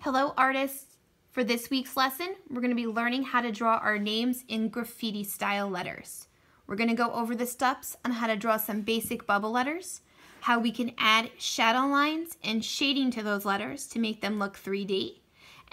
Hello artists! For this week's lesson, we're going to be learning how to draw our names in graffiti style letters. We're going to go over the steps on how to draw some basic bubble letters, how we can add shadow lines and shading to those letters to make them look 3D,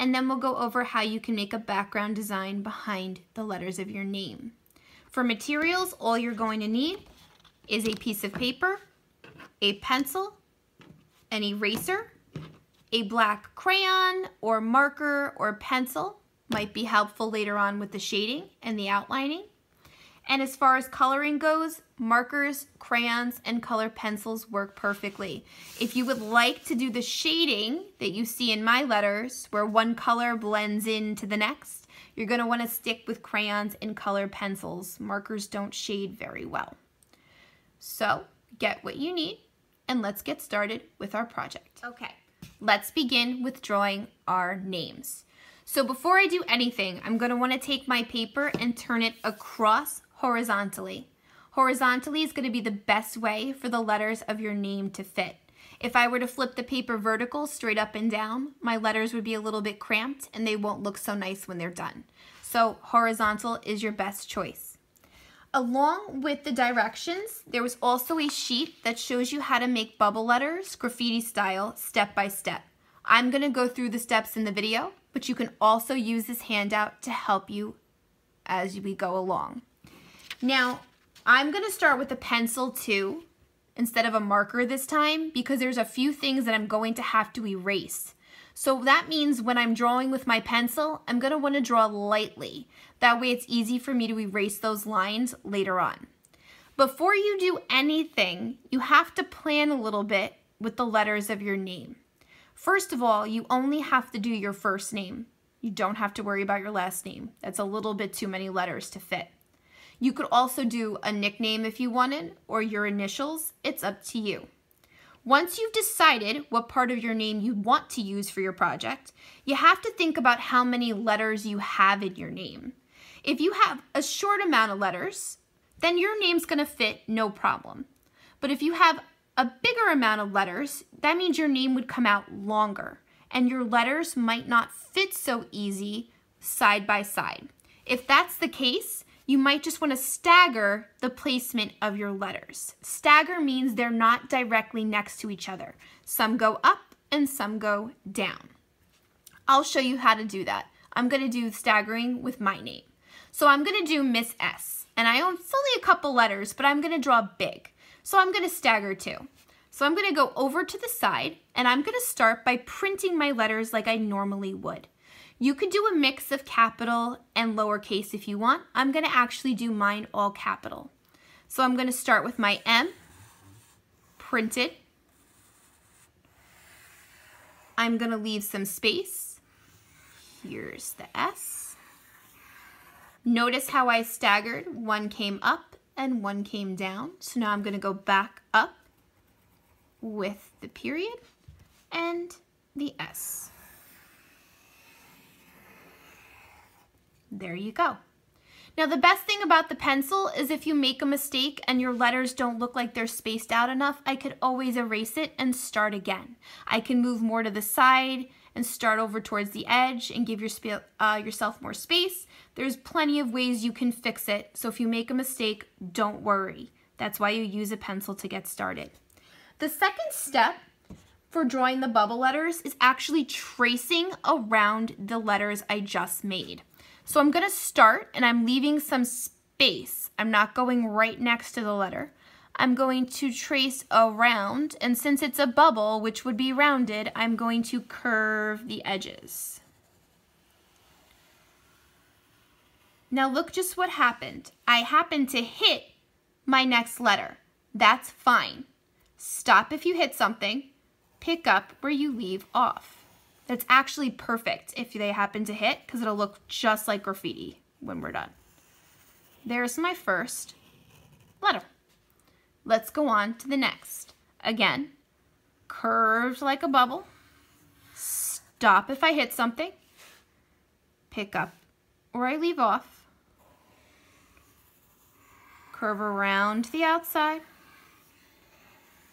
and then we'll go over how you can make a background design behind the letters of your name. For materials, all you're going to need is a piece of paper, a pencil, an eraser, a black crayon or marker or pencil might be helpful later on with the shading and the outlining. And as far as coloring goes, markers, crayons, and color pencils work perfectly. If you would like to do the shading that you see in my letters, where one color blends into the next, you're going to want to stick with crayons and color pencils. Markers don't shade very well. So get what you need, and let's get started with our project. Okay. Let's begin with drawing our names. So before I do anything, I'm going to want to take my paper and turn it across horizontally. Horizontally is going to be the best way for the letters of your name to fit. If I were to flip the paper vertical straight up and down, my letters would be a little bit cramped and they won't look so nice when they're done. So horizontal is your best choice. Along with the directions, there was also a sheet that shows you how to make bubble letters, graffiti style, step by step. I'm going to go through the steps in the video, but you can also use this handout to help you as we go along. Now, I'm going to start with a pencil too, instead of a marker this time, because there's a few things that I'm going to have to erase. So that means when I'm drawing with my pencil, I'm going to want to draw lightly. That way it's easy for me to erase those lines later on. Before you do anything, you have to plan a little bit with the letters of your name. First of all, you only have to do your first name. You don't have to worry about your last name. That's a little bit too many letters to fit. You could also do a nickname if you wanted, or your initials. It's up to you. Once you've decided what part of your name you want to use for your project, you have to think about how many letters you have in your name. If you have a short amount of letters, then your name's going to fit no problem. But if you have a bigger amount of letters, that means your name would come out longer, and your letters might not fit so easy side by side. If that's the case, you might just want to stagger the placement of your letters. Stagger means they're not directly next to each other. Some go up and some go down. I'll show you how to do that. I'm going to do staggering with my name. So I'm going to do Ms.S. And it's only a couple letters, but I'm going to draw big. So I'm going to stagger too. So I'm going to go over to the side, and I'm going to start by printing my letters like I normally would. You could do a mix of capital and lowercase if you want. I'm going to actually do mine all capital. So I'm going to start with my M, printed. I'm going to leave some space. Here's the S. Notice how I staggered. One came up and one came down. So now I'm going to go back up with the period and the S. There you go. Now the best thing about the pencil is if you make a mistake and your letters don't look like they're spaced out enough, I could always erase it and start again. I can move more to the side and start over towards the edge and give yourself more space. There's plenty of ways you can fix it, so if you make a mistake, don't worry. That's why you use a pencil to get started. The second step for drawing the bubble letters is actually tracing around the letters I just made. So I'm going to start, and I'm leaving some space. I'm not going right next to the letter. I'm going to trace around, and since it's a bubble, which would be rounded, I'm going to curve the edges. Now look just what happened. I happened to hit my next letter. That's fine. Stop if you hit something. Pick up where you leave off. That's actually perfect if they happen to hit, because it'll look just like graffiti when we're done. There's my first letter. Let's go on to the next. Again, curved like a bubble. Stop if I hit something. Pick up where I leave off. Curve around the outside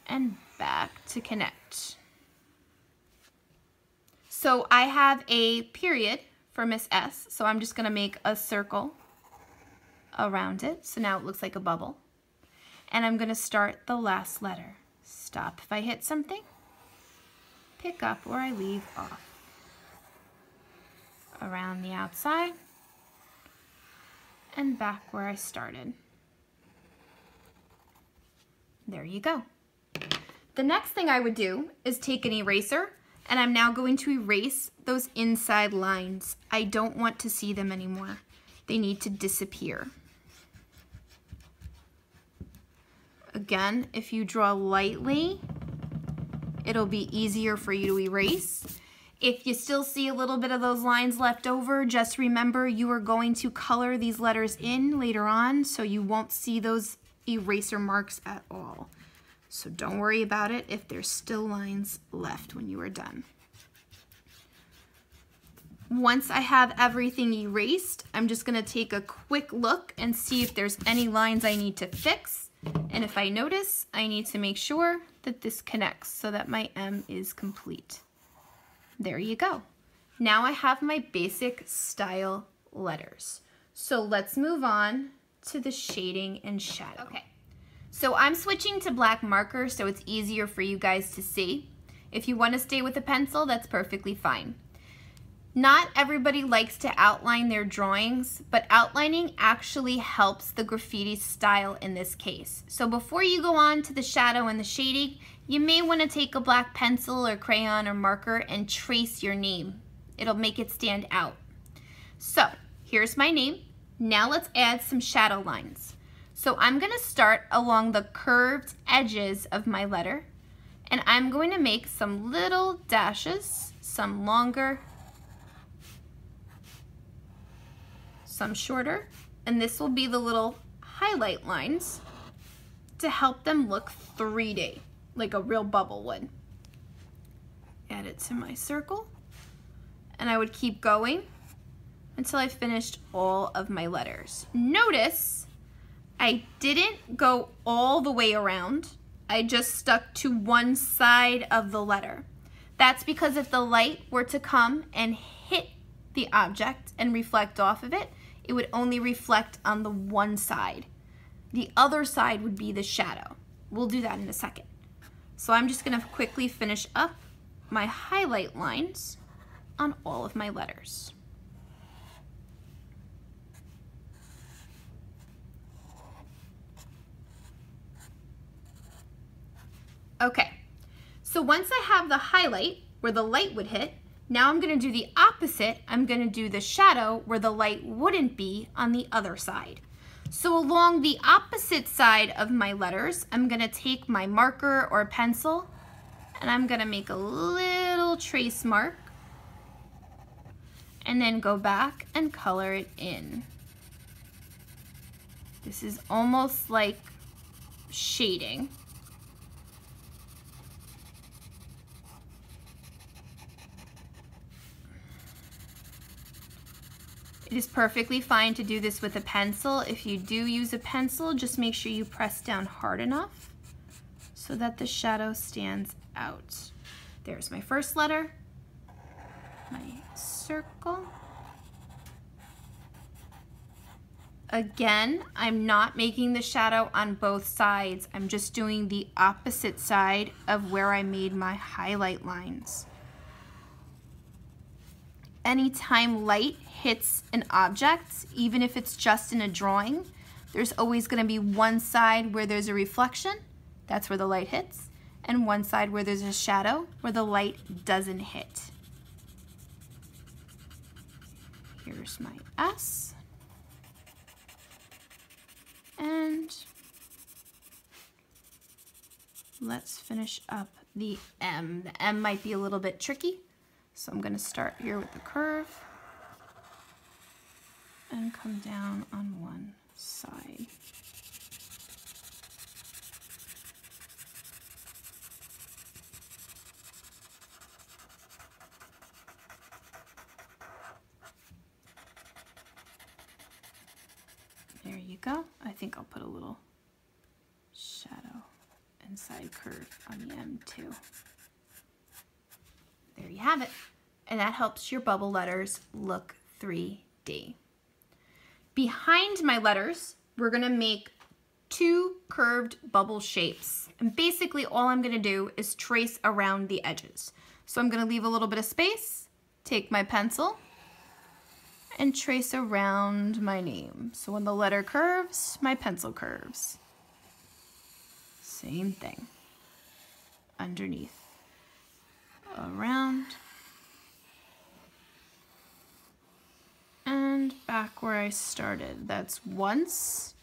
and back to connect. So I have a period for Miss S, so I'm just going to make a circle around it. So now it looks like a bubble. And I'm going to start the last letter. Stop if I hit something. Pick up where I leave off. Around the outside and back where I started. There you go. The next thing I would do is take an eraser, and I'm now going to erase those inside lines. I don't want to see them anymore. They need to disappear. Again, if you draw lightly, it'll be easier for you to erase. If you still see a little bit of those lines left over, just remember you are going to color these letters in later on, so you won't see those eraser marks at all. So don't worry about it if there's still lines left when you are done. Once I have everything erased, I'm just going to take a quick look and see if there's any lines I need to fix. And if I notice, I need to make sure that this connects so that my M is complete. There you go. Now I have my basic style letters. So let's move on to the shading and shadow. Okay, so I'm switching to black marker so it's easier for you guys to see. If you want to stay with a pencil, that's perfectly fine. Not everybody likes to outline their drawings, but outlining actually helps the graffiti style in this case. So before you go on to the shadow and the shading, you may want to take a black pencil or crayon or marker and trace your name. It'll make it stand out. So here's my name. Now let's add some shadow lines. So I'm going to start along the curved edges of my letter, and I'm going to make some little dashes, some longer, some shorter, and this will be the little highlight lines to help them look 3D, like a real bubble would. Add it to my circle, and I would keep going until I finished all of my letters. Notice I didn't go all the way around. I just stuck to one side of the letter. That's because if the light were to come and hit the object and reflect off of it, it would only reflect on the one side. The other side would be the shadow. We'll do that in a second. So I'm just going to quickly finish up my highlight lines on all of my letters. Okay, so once I have the highlight where the light would hit, now I'm going to do the opposite. I'm going to do the shadow where the light wouldn't be on the other side. So along the opposite side of my letters, I'm going to take my marker or pencil and I'm going to make a little trace mark and then go back and color it in. This is almost like shading. It is perfectly fine to do this with a pencil. If you do use a pencil, just make sure you press down hard enough so that the shadow stands out. There's my first letter, my circle. Again, I'm not making the shadow on both sides. I'm just doing the opposite side of where I made my highlight lines. Anytime light hits an object, even if it's just in a drawing, there's always going to be one side where there's a reflection, that's where the light hits, and one side where there's a shadow, where the light doesn't hit. Here's my S. And let's finish up the M. The M might be a little bit tricky, so I'm going to start here with the curve and come down on one side. There you go. I think I'll put a little shadow and side curve on the M too. There you have it. and that helps your bubble letters look 3D. Behind my letters, we're gonna make 2 curved bubble shapes. And basically all I'm gonna do is trace around the edges. So I'm gonna leave a little bit of space, take my pencil, and trace around my name. So when the letter curves, my pencil curves. Same thing. Underneath, around, and back where I started. That's once.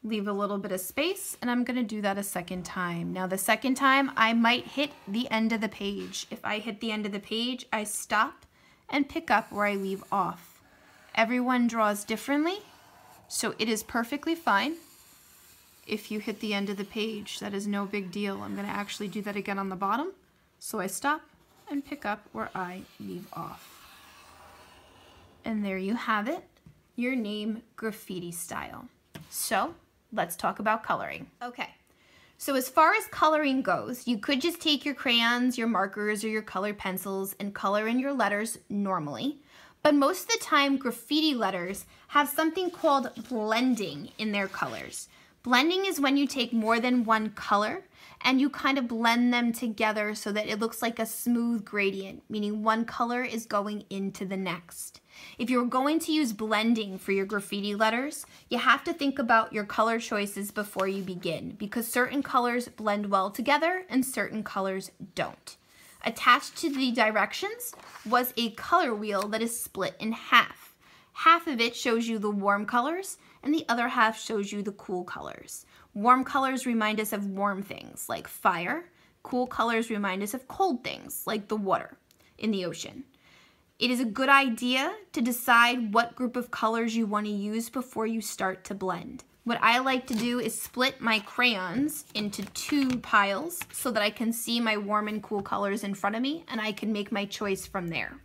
Leave a little bit of space, and I'm gonna do that a second time. Now the second time, I might hit the end of the page. If I hit the end of the page, I stop and pick up where I leave off. Everyone draws differently, so it is perfectly fine if you hit the end of the page. That is no big deal. I'm gonna actually do that again on the bottom. So I stop and pick up where I leave off. And there you have it, your name graffiti style. So let's talk about coloring. Okay, so as far as coloring goes, you could just take your crayons, your markers, or your colored pencils and color in your letters normally. But most of the time, graffiti letters have something called blending in their colors. Blending is when you take more than one color and you kind of blend them together so that it looks like a smooth gradient, meaning one color is going into the next. If you're going to use blending for your graffiti letters, you have to think about your color choices before you begin, because certain colors blend well together and certain colors don't. Attached to the directions was a color wheel that is split in half. Half of it shows you the warm colors and the other half shows you the cool colors. Warm colors remind us of warm things like fire. Cool colors remind us of cold things like the water in the ocean. It is a good idea to decide what group of colors you want to use before you start to blend. What I like to do is split my crayons into 2 piles so that I can see my warm and cool colors in front of me and I can make my choice from there.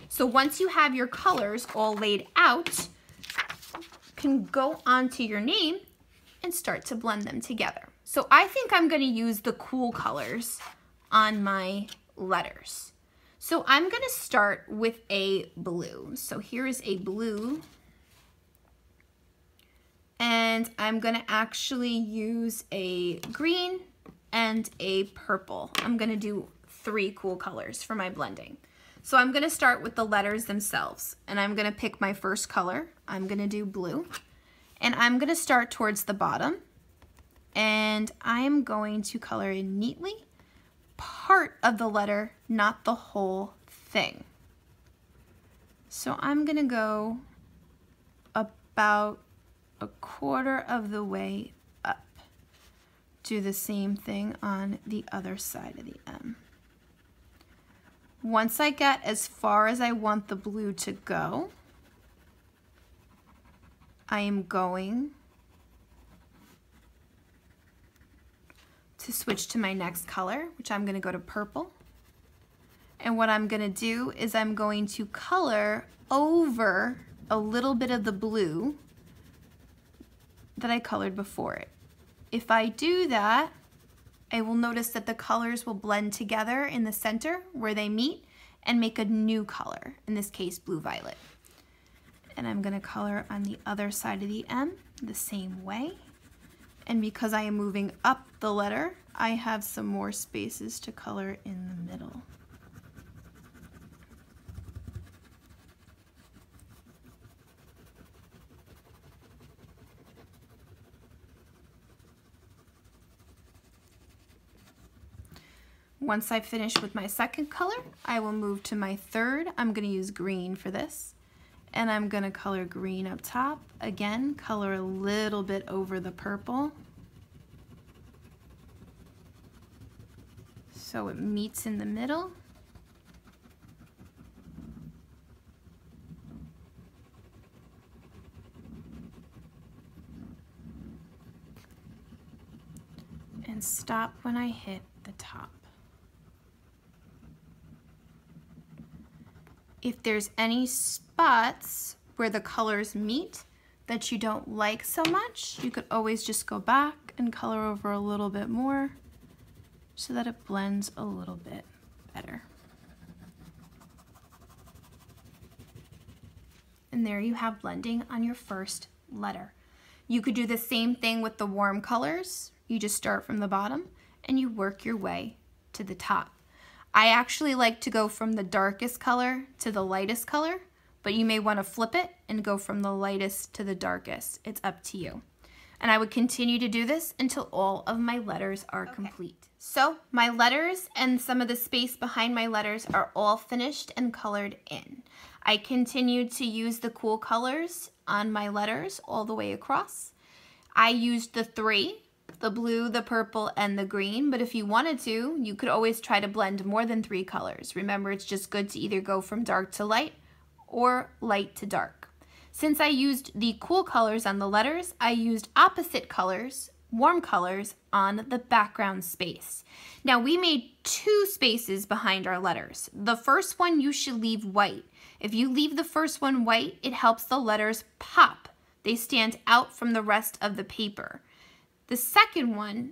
So once you have your colors all laid out, you can go onto your name and start to blend them together. So I think I'm going to use the cool colors on my letters. So I'm going to start with a blue. So here is a blue. And I'm going to actually use a green and a purple. I'm going to do 3 cool colors for my blending. So I'm going to start with the letters themselves. And I'm going to pick my first color. I'm going to do blue. And I'm going to start towards the bottom. And I'm going to color in neatly part of the letter, not the whole thing. So I'm going to go about 1/4 of the way up. Do the same thing on the other side of the M. Once I get as far as I want the blue to go, I am going to switch to my next color, which I'm going to go to purple. And what I'm going to do is I'm going to color over a little bit of the blue that I colored before it. If I do that, I will notice that the colors will blend together in the center where they meet and make a new color, in this case blue-violet. And I'm going to color on the other side of the M the same way. And because I am moving up the letter, I have some more spaces to color in the middle. Once I finish with my second color, I will move to my third. I'm going to use green for this. And I'm going to color green up top. Again, color a little bit over the purple, so it meets in the middle. And stop when I hit the top. If there's any spots where the colors meet that you don't like so much, you could always just go back and color over a little bit more so that it blends a little bit better. And there you have blending on your first letter. You could do the same thing with the warm colors. You just start from the bottom and you work your way to the top. I actually like to go from the darkest color to the lightest color, but you may want to flip it and go from the lightest to the darkest. It's up to you. And I would continue to do this until all of my letters are complete. So my letters and some of the space behind my letters are all finished and colored in. I continued to use the cool colors on my letters all the way across. I used the three, the blue, the purple, and the green, but if you wanted to, you could always try to blend more than 3 colors. Remember, it's just good to either go from dark to light or light to dark. Since I used the cool colors on the letters, I used opposite colors, warm colors, on the background space. Now we made 2 spaces behind our letters. The first one you should leave white. If you leave the first one white, it helps the letters pop. They stand out from the rest of the paper. The second one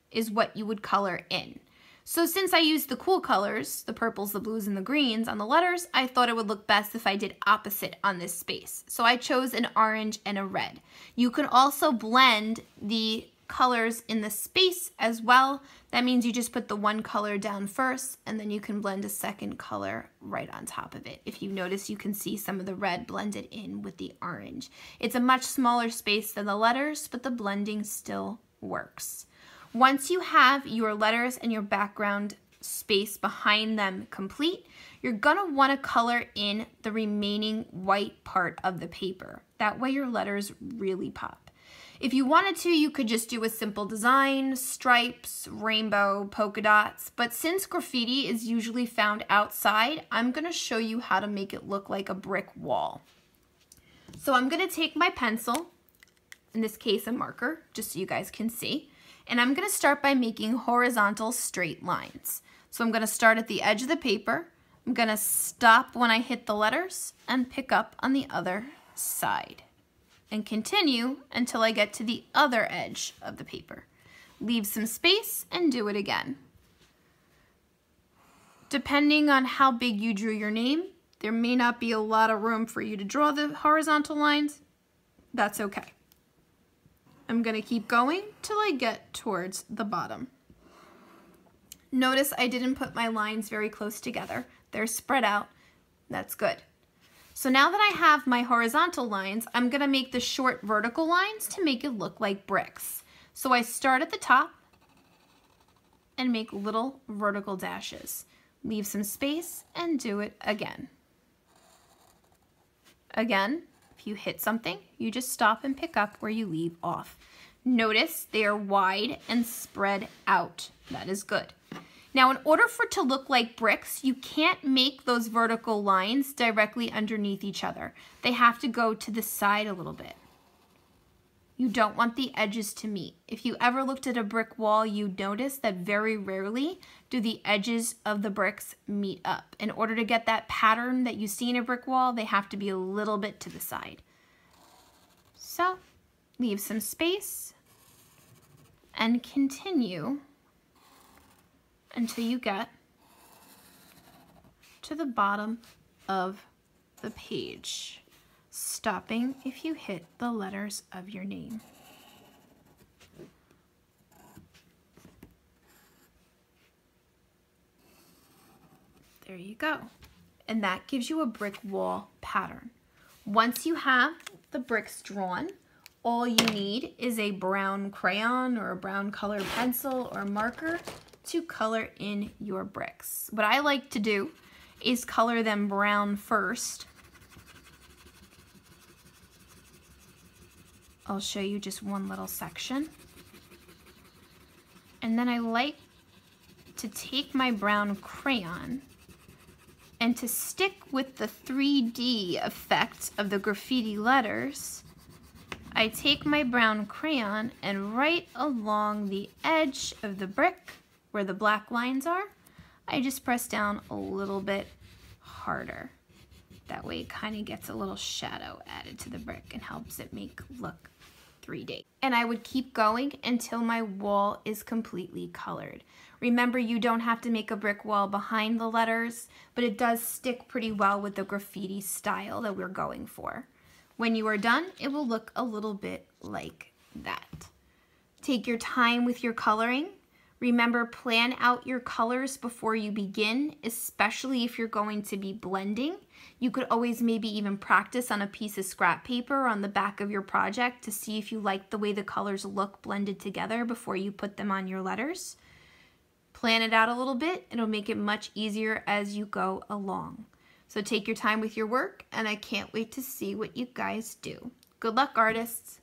is what you would color in. So since I used the cool colors, the purples, the blues, and the greens on the letters, I thought it would look best if I did opposite on this space. So I chose an orange and a red. You can also blend the colors in the space as well. That means you just put the one color down first, and then you can blend a second color right on top of it. If you notice, you can see some of the red blended in with the orange. It's a much smaller space than the letters, but the blending still works. Once you have your letters and your background space behind them complete, you're gonna wanna color in the remaining white part of the paper. That way your letters really pop. If you wanted to, you could just do a simple design, stripes, rainbow, polka dots, but since graffiti is usually found outside, I'm gonna show you how to make it look like a brick wall. So I'm gonna take my pencil, in this case a marker, just so you guys can see, and I'm gonna start by making horizontal straight lines. So I'm gonna start at the edge of the paper, I'm gonna stop when I hit the letters, and pick up on the other side. And continue until I get to the other edge of the paper. Leave some space and do it again. Depending on how big you drew your name, there may not be a lot of room for you to draw the horizontal lines. That's okay. I'm gonna keep going till I get towards the bottom. Notice I didn't put my lines very close together. They're spread out. That's good. So now that I have my horizontal lines, I'm gonna make the short vertical lines to make it look like bricks. So I start at the top and make little vertical dashes. Leave some space and do it again. Again, if you hit something, you just stop and pick up where you leave off. Notice they are wide and spread out. That is good. Now, in order for it to look like bricks, you can't make those vertical lines directly underneath each other. They have to go to the side a little bit. You don't want the edges to meet. If you ever looked at a brick wall, you'd notice that very rarely do the edges of the bricks meet up. In order to get that pattern that you see in a brick wall, they have to be a little bit to the side. So, leave some space and continue until you get to the bottom of the page, stopping if you hit the letters of your name. There you go. And that gives you a brick wall pattern. Once you have the bricks drawn, all you need is a brown crayon or a brown colored pencil or marker to color in your bricks. What I like to do is color them brown first. I'll show you just one little section. And then I like to take my brown crayon and to stick with the 3D effect of the graffiti letters, I take my brown crayon and right along the edge of the brick where the black lines are, I just press down a little bit harder. That way it kind of gets a little shadow added to the brick and helps it look 3D. And I would keep going until my wall is completely colored. Remember, you don't have to make a brick wall behind the letters, but it does stick pretty well with the graffiti style that we're going for. When you are done, it will look a little bit like that. Take your time with your coloring. Remember, plan out your colors before you begin, especially if you're going to be blending. You could always maybe even practice on a piece of scrap paper on the back of your project to see if you like the way the colors look blended together before you put them on your letters. Plan it out a little bit. It'll make it much easier as you go along. So take your time with your work, and I can't wait to see what you guys do. Good luck, artists!